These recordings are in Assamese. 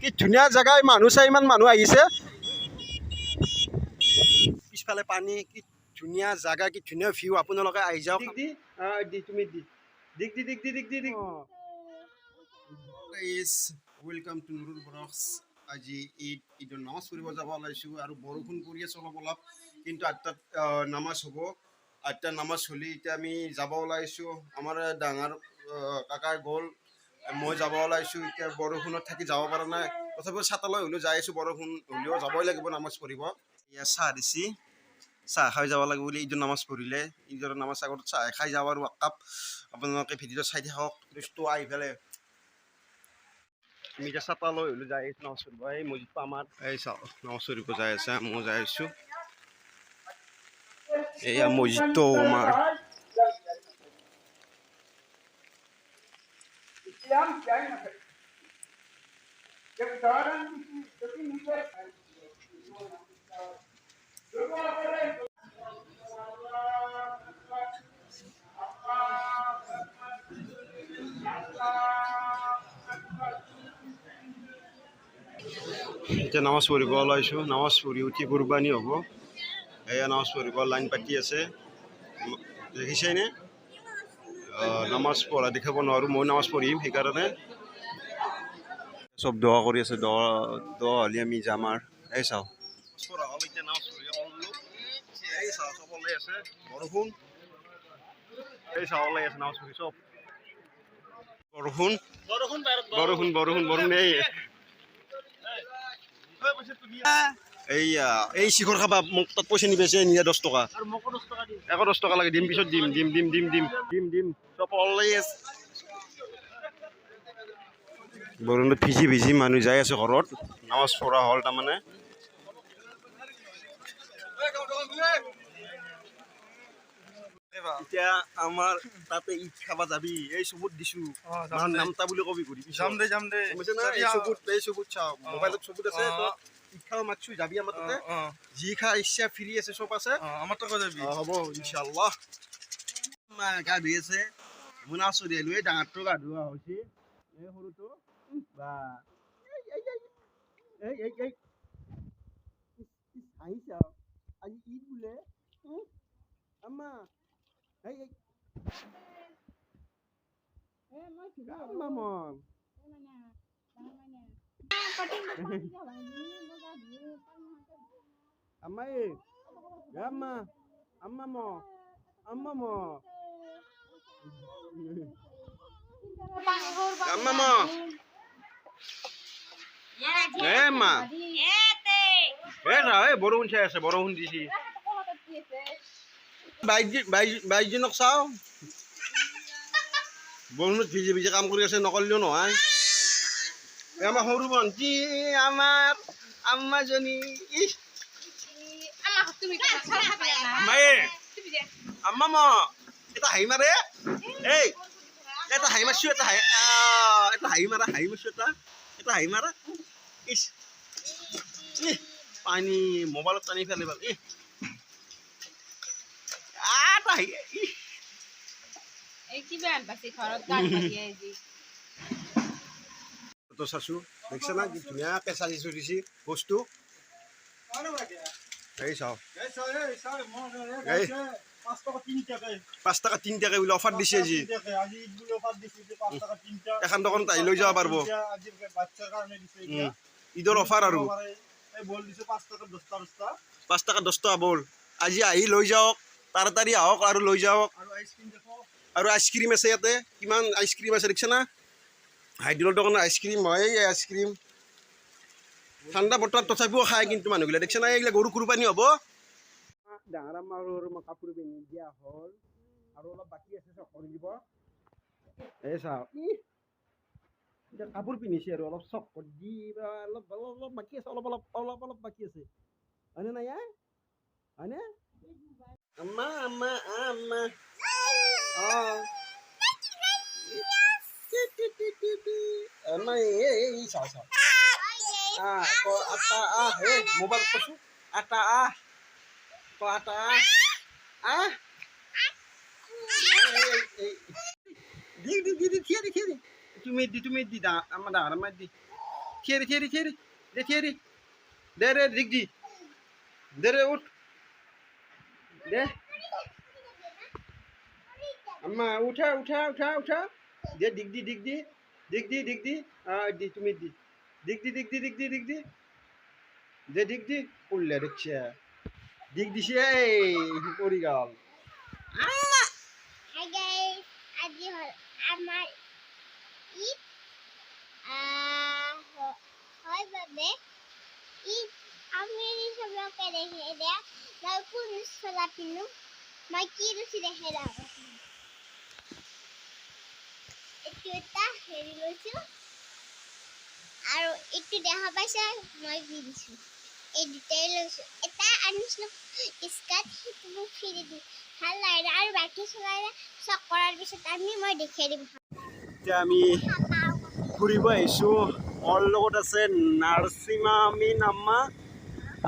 কি ধুনীয়া জেগা মানুহ চাই ইমান মানুহ আহিছে পিছফালে পানী কি ধুনীয়া জেগা কি ধুনীয়া ভিউ আপোনালোকে আহি যাওক তুমি ৱেলকাম টু নুৰুল ব্লগছ আজি ঈদৰ নামাজ পঢ়িব যাব ওলাইছোঁ আৰু বৰষুণ পৰি আছে অলপ অলপ কিন্তু আঠটাত নামাজ হ'ব আঠটাত নামাজ হ'লে এতিয়া আমি যাব ওলাইছোঁ আমাৰ ডাঙৰ কাকা গ'ল মই যাব ওলাইছোঁ এতিয়া বৰষুণত থাকি যাব পৰা নাই তথাপিও ছাতালৈ হ'লেও যাই আছোঁ বৰষুণ হ'লেও যাবই লাগিব নামাজ পঢ়িব এয়া চাহ দিছি চাহ খাই যাব লাগিব বুলি ঈদৰ নামাজ পঢ়িলে ঈদৰ নামাজ আগত চাহ খাই যাব আৰু একাপ আপোনালোকে ভিডিঅ'টো চাই থাকক ৰিষ্টটো আহি পেলাই আমি এতিয়া ছাতালৈ হ'লেও যাই আছোঁ নামাজ পঢ়িব এই মছজিদটো আমাৰ এই চাওক নামাজ পঢ়িব যাই আছে মই যাই আছোঁ এয়া মছজিদটো আমাৰ এতিয়া নামাজ পঢ়িব ওলাইছোঁ নামাজ পঢ়ি উঠি কুৰবানী হ'ব এয়া নামাজ পঢ়িব লাইন পাতি আছে দেখিছেনে নামাজ পঢ়া দেখাব নোৱাৰোঁ মই নামাজ পঢ়িম সেইকাৰণে চব দোৱা কৰি আছে দোৱা হ'লে আমি যাম আৰু এই চাওঁ এতিয়া নামাজ পঢ়ি এই চাওঁ চব ওলাই আছে বৰষুণ এই চাওঁ ওলাই আছে নামাজ পঢ়ি চব বৰষুণ বৰষুণ বৰষুণ বৰষুণ এই শিখৰ খাবা মোক তাত পইচা নিবেছে নিয়া 10 টকা 10 টকা লাগে দিম পিছত দিম চব ওলাই আছে বৰষুণত ভিজি ভিজি মানুহ যাই আছে ঘৰত নামাজ পঢ়া হ'ল তাৰমানে এতিয়া আমাৰ তাতে ঈদ খাবা যাবি এই চবুত দিছোঁ নামতা বুলি কবি ঘূৰি যাম দে এই চবুত চাওঁ মোবাইলত চবুত আছে ঈদ খাব মাতছোঁ যাবি আমাৰ তাতে যি খা ইচ্ছা ফ্ৰী আছে চব আছে আমাৰ তাতে যাবি হ'ব ইনশাআল্লাহ গা ধুই আছে মোনা চৰি আহিলোঁ এই ডাঙৰটো গা ধোৱা হৈছে এই সৰুটো বা এই হাঁহিছা আজি ঈদ বোলে আম্মা এই মামন আম্মা আম্মা বৰষুণ চাই আছে বৰষুণ দিছি বাইকজনক চাওঁ বৰষুণত ভিজি ভিজি কাম কৰি আছে নকৰিলেও নহয় আমাৰ সৰু ভণ্টি আমাৰ আম্মাজনী আম্মা এটা হাঁহি মাৰে এই এটা হাঁহি মাৰছো এটা হাঁহি মাৰছো এটা হাঁহি মাৰা ইছ পানী মোবাইলত টানি ফেলে ভাল চাইছো দেখিছে না কি ধুনীয়াকে চাজি চলিছে বস্তু এই চাওঁ 5 টকা 3 টাকা বোলে অফাৰ দিছে আজি এখন দোকানত আহি লৈ যাব পাৰিব ঈদৰ অফাৰ আৰু 5 টকা 10 টকা বল আজি আহি লৈ যাওক তাড়াতাড়ি আহক আৰু লৈ যাওক আৰু আইচক্ৰীম আছে ইয়াতে কিমান আইচক্ৰীম আছে দেখিছে না হাইড্ৰলৰ দোকানত আইচক্ৰীম হয় এই আইচক্ৰীম ঠাণ্ডা বতৰত তথাপিও খায় কিন্তু মানুহবিলাক দেখিছে না এইবিলাক গৰু কুৰবানী হ'ব ডাঙৰ আমাৰ কাপোৰ পিন্ধি দিয়া হ'ল আৰু অলপ বাকী আছে চব কৰি দিব এই চাওক এতিয়া কাপোৰ পিন্ধিছে আৰু অলপ চক কৰি দি অলপ বাকী আছে অলপ বাকী আছে হয়নে নাই হয়নে আম্মা এই চাওঁ মোবাইল কৈছোঁ আটা দি তুমি দি আমাৰ ডাঙৰ মাৰ দি থিয়েৰি দে দিক দি দে উঠ দে আম্মা উঠা দে দিক দি তুমি দিক দি দে দিক দি উল্লে দেখছে দিক দিছে এই পৰি গেল Hi guys, আজি হল আমার ঈদ হয় বাবে ঈদ আমি সবকে দেখে দেয়া মই কোন চলা পিনু মই কি রুচি দেখে দাও এটা হেৰি লৈছো আৰু একটু দেখা পাইছা মই কি দিছো এই দুটাই লৈছো এটা আনিছিলো স্কাৰ্ট সেইটো মোক ফিৰি দি ভাল লাগে আৰু বাকি চলাই চক কৰাৰ পিছত মই দেখাই দিম এতিয়া আমি ফুৰিব আহিছোঁ মোৰ লগত আছে নাৰ্চিমা আমিন আম্মা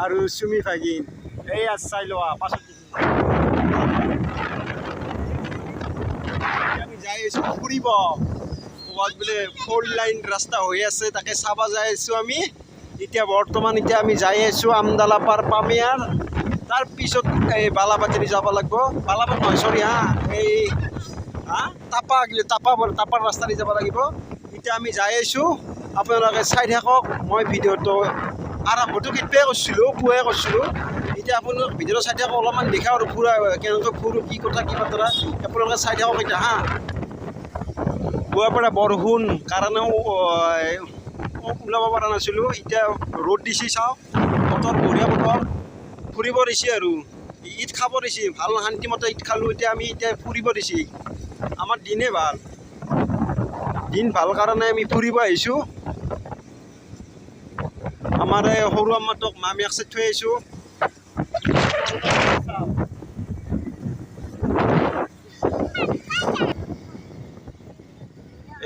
আৰু চুমি ভাগিন এই চাই লোৱা পাছত আমি যাই আছোঁ ফুৰিব ক'ৰবাত বোলে 4 লাইন ৰাস্তা হৈ আছে তাকে চাব যাই আছোঁ আমি এতিয়া বৰ্তমান আমি যাই আছোঁ আমদালাপাৰ পামিয়াৰ তাৰপিছত এই বালাপাতিনি যাব লাগিব বালাপাত নহয় চৰি এই তাপাৰ ৰাস্তা দি যাব লাগিব এতিয়া আমি যাই আছোঁ আপোনালোকে চাই থাকক মই ভিডিঅ'টো আৰম্ভটো কেতিয়াই কৰিছিলোঁ পুৱাই কৰিছিলোঁ এতিয়া আপোনালোকে ভিডিঅ'টো চাই থাকক অলপমান দেখাওঁ আৰু ফুৰা কেনেকৈ ফুৰোঁ কি কথা কি বতৰা আপোনালোকে চাই থাকক এতিয়া পুৱাৰ পৰা বৰষুণ কাৰণেও ওলাব পৰা নাছিলোঁ এতিয়া ৰ'দ দিছে চাওঁ বতৰ বঢ়িয়া বতৰ ফুৰিব দিছে আৰু ঈদ খাব দিছে ভাল শান্তিমতে ঈদ খালোঁ এতিয়া ফুৰিব দিছে আমাৰ দিনে ভাল কাৰণে আমি ফুৰিব আহিছোঁ আমাৰ এই সৰু আম্মাটোক মামীক চাই থৈ আহিছোঁ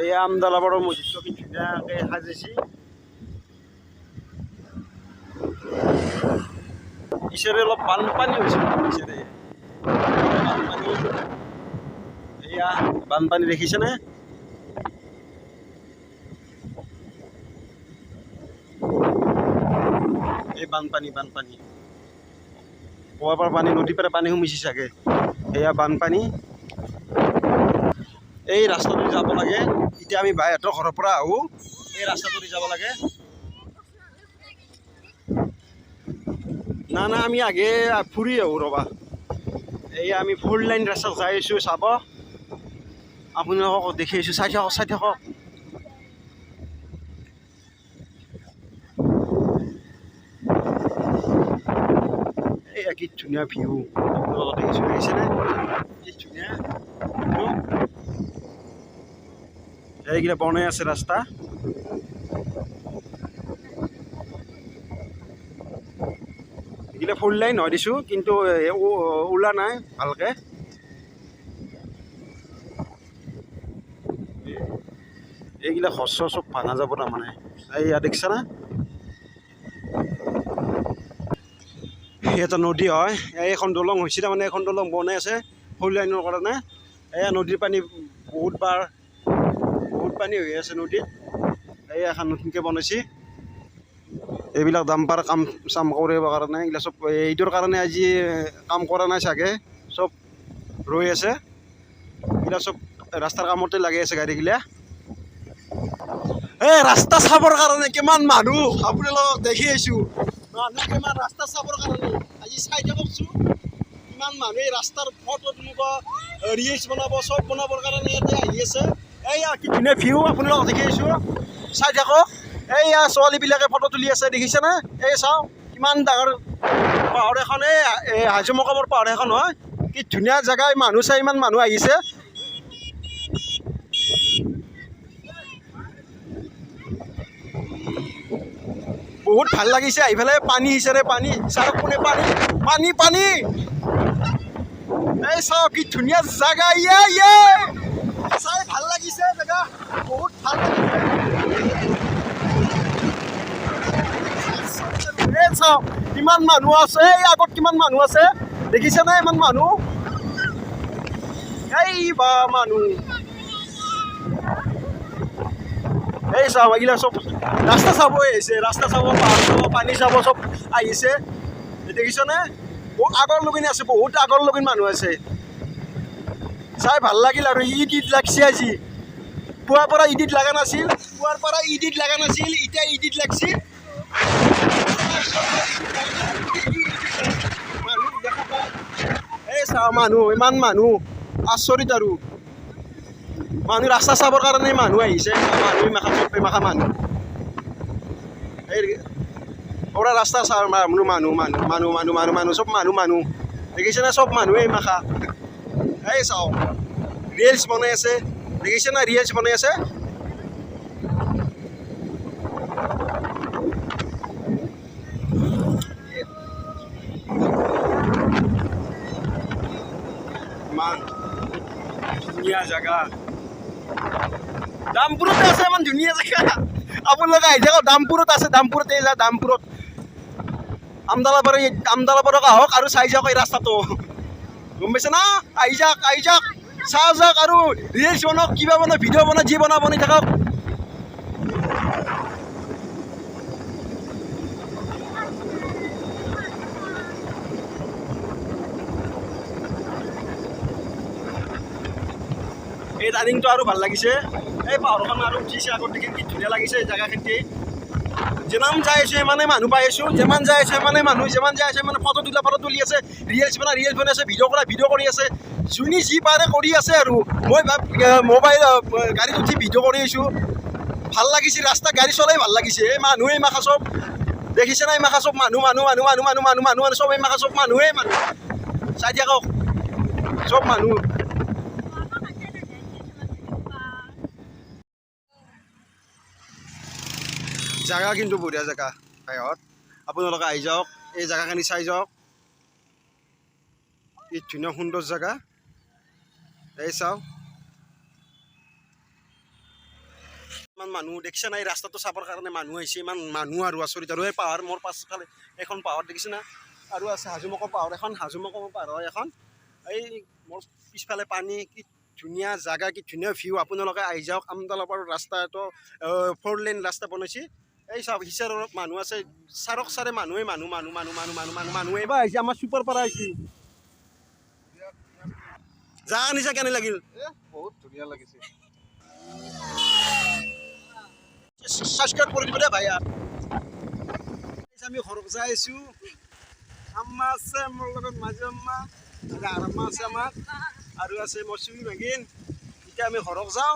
এই আমদালাপাৰৰ মছজিদটো কি ধুনীয়াকৈ সাজিছে ইছাৰে অলপ বানপানী হৈছিল ইছাৰে এয়া বানপানী দেখিছেনে এই বানপানী কুঁৱাৰ পৰা পানী নদীৰ পৰা পানী সোমাইছে চাগে এয়া বানপানী এই ৰাস্তাটো যাব লাগে এতিয়া আমি বাইহঁতৰ ঘৰৰ পৰা আহোঁ এই ৰাস্তাটো যাব লাগে না আমি আগে ফুৰি আহোঁ ৰ'বা এই আমি 4 লাইন ৰাস্তাত যাই আছোঁ চাব আপোনালোকক দেখি আছোঁ চাই থাকক এই কি ধুনীয়া ভিউ আপোনালোকক দেখিছোঁ দেখিছেনে কি ধুনীয়া এইকেইটা বনাই আছে ৰাস্তা এইকেইটা 4 লাইন হয় দিছোঁ কিন্তু ওলা নাই ভালকৈ এইগিলা শস্য চব ভাঙা যাব তাৰমানে এইয়া দেখিছা না এটা নদী হয় এইখন দলং হৈছে তাৰমানে এখন দলং বনাই আছে 4 লাইনৰ কাৰণে এয়া নদীৰ পানী বহুত পানী হৈ আছে নদীত এই এখন নতুনকৈ বনাইছে এইবিলাক ডাম্পাৰ কাম চাম কৰিব কাৰণে এইগিলা চব এইটোৰ কাৰণে আজি কাম কৰা নাই চাগে চব ৰৈ আছে এইগিলা চব ৰাস্তাৰ কামতে লাগি আছে গাড়ীগিলা এই ৰাস্তা চাবৰ কাৰণে কিমান মানুহ আপোনালোকক দেখি আহিছোঁ মানুহ কিমান ৰাস্তা চাবৰ কাৰণে আজি চাই থাককচোন কিমান মানুহ এই ৰাস্তাৰ ফটো তুলিব ৰিলছ বনাব চব বনাবৰ কাৰণে ইয়াতে আহি আছে এইয়া কি ধুনীয়া ভিউ আপোনালোকক দেখি আহিছোঁ চাই থাকক এইয়া ছোৱালীবিলাকে ফটো তুলি আছে দেখিছেনে এই চাওঁ কিমান ডাঙৰ পাহাৰ এখন এই হাজো মকামৰ পাহাৰ এখন হয় কি ধুনীয়া জেগা মানুহ চাই ইমান মানুহ আহিছে বহুত ভাল লাগিছে আহি পেলাই পানী হিচাৰে পানী চাওক কোনে পানী এই চাওক কি ধুনীয়া জেগা ইয়ে চাই ভাল লাগিছে জেগা বহুত ভাল লাগিছে এই চাওক কিমান মানুহ আছে এই আগত কিমান মানুহ আছে দেখিছেনে ইমান মানুহ এই বা মানুহ এই চাওক এইগিলা চব ৰাস্তা চাব আহিছে, ৰাস্তা চাব, পাহাৰ চাব, পানী চাব, চব আহিছে। দেখিছনে? আগৰ লগিন আছে, বহুত আগৰ লগিন মানুহ আছে। চাই ভাল লাগিল আৰু ঈদ লাগছে আজি। পুৱাৰ পৰা ঈদ লগা নাছিল, এতিয়া ঈদ লাগছে। এই চাওঁ মানুহ, ইমান মানুহ, আচৰিত আৰু মানুহ ৰাস্তা চাবৰ কাৰণে মানুহ আহিছে। এমাখা মানুহ এই পুৰা ৰাস্তা চাওঁ মানুহ চব মানুহ দেখিছেনে? চব মানুহে এমাখা। এই চাওঁ ৰিলচ বনাই আছে, দেখিছেনে? ৰিলচ বনাই আছে। ইমান ধুনীয়া জেগা, দামপুৰতে আছে, ইমান ধুনীয়া জেগা। আপোনালোকে আহি থাকক, দামপুৰত আছে, দামপুৰতে যা, দামপুৰত আমদালাপাৰক আহক আৰু চাই যাওক এই ৰাস্তাটো, গম পাইছে না? আহি যাওক চাই যাওক আৰু ৰিলচ বনাওক, কিবা বনাওক, ভিডিঅ' বনাওক, যি বনাওক বনাই থাকক। এই টাৰ্ণিংটো আৰু ভাল লাগিছে। এই পাহাৰখন আৰু উঠিছে আগত দেখি কি ধুনীয়া লাগিছে জেগাখিনি। যিমান যাই আছো সিমানে মানুহ পাই আছো, যিমান যাই আছে মানে ফটো তুলি আছে, ৰিলচ বনাই আছে, ভিডিঅ' কৰি আছে, যোনে যি পাৰে কৰি আছে। আৰু মই মোবাইল গাড়ীত উঠি ভিডিঅ' কৰি আছো, ভাল লাগিছে। ৰাস্তা গাড়ী চলাই ভাল লাগিছে। এই মানুহে মাখা চব, দেখিছে না? মাখা চব মানুহ চব মাখা চব মানুহে চাই থাকক, চব মানুহ। জেগা কিন্তু বঢ়িয়া জেগা ভাইহঁত, আপোনালোকে আহি যাওক, এই জেগাখিনি চাই যাওক। কি ধুনীয়া সুন্দৰ জেগা, এই চাওক। ইমান মানুহ দেখিছে না? এই ৰাস্তাটো চাবৰ কাৰণে মানুহ আহিছে, ইমান মানুহ আৰু আচৰিত। আৰু এই পাহাৰ, মোৰ পাছফালে এখন পাহাৰ দেখিছে না? আৰু আছে হাজোমকৰ পাহাৰ এখন, এখন। এই মোৰ পিছফালে পানী, কি ধুনীয়া জেগা, কি ধুনীয়া ভিউ। আপোনালোকে আহি যাওক। আমদালাপাৰ ৰাস্তাটো 4 লেন ৰাস্তা বনাইছে। এই চাওক, হিচাৰ অলপ মানুহ আছে, চাৰে মানুহে মানুহ এইবাৰ আহিছে। আমাৰ চুপাৰ পাৰা আহিছে। জাগা নিচা কেনে লাগিল? বহুত ধুনীয়া লাগিছে। সাবস্ক্ৰাইব কৰি দিব দে ভাই। আমি ঘৰত যাই আছো, আম্মা আছে মোৰ লগত, মাজু আম্মা, আম্মা আছে আমাৰ, আৰু আছে মোৰ চুমি ভাগিন। এতিয়া আমি ঘৰত যাওঁ।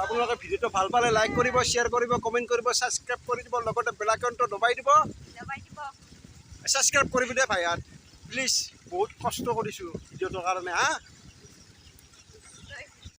আপোনালোকে ভিডিঅ'টো ভাল পালে লাইক কৰিব, শ্বেয়াৰ কৰিব, কমেণ্ট কৰিব, ছাবস্ক্ৰাইব কৰি দিব, লগতে বেল আইকনটো দবাই দিব। ছাবস্ক্ৰাইব কৰিব দে ভাই, প্লিজ। বহুত কষ্ট কৰিছোঁ ভিডিঅ'টোৰ কাৰণে, হা।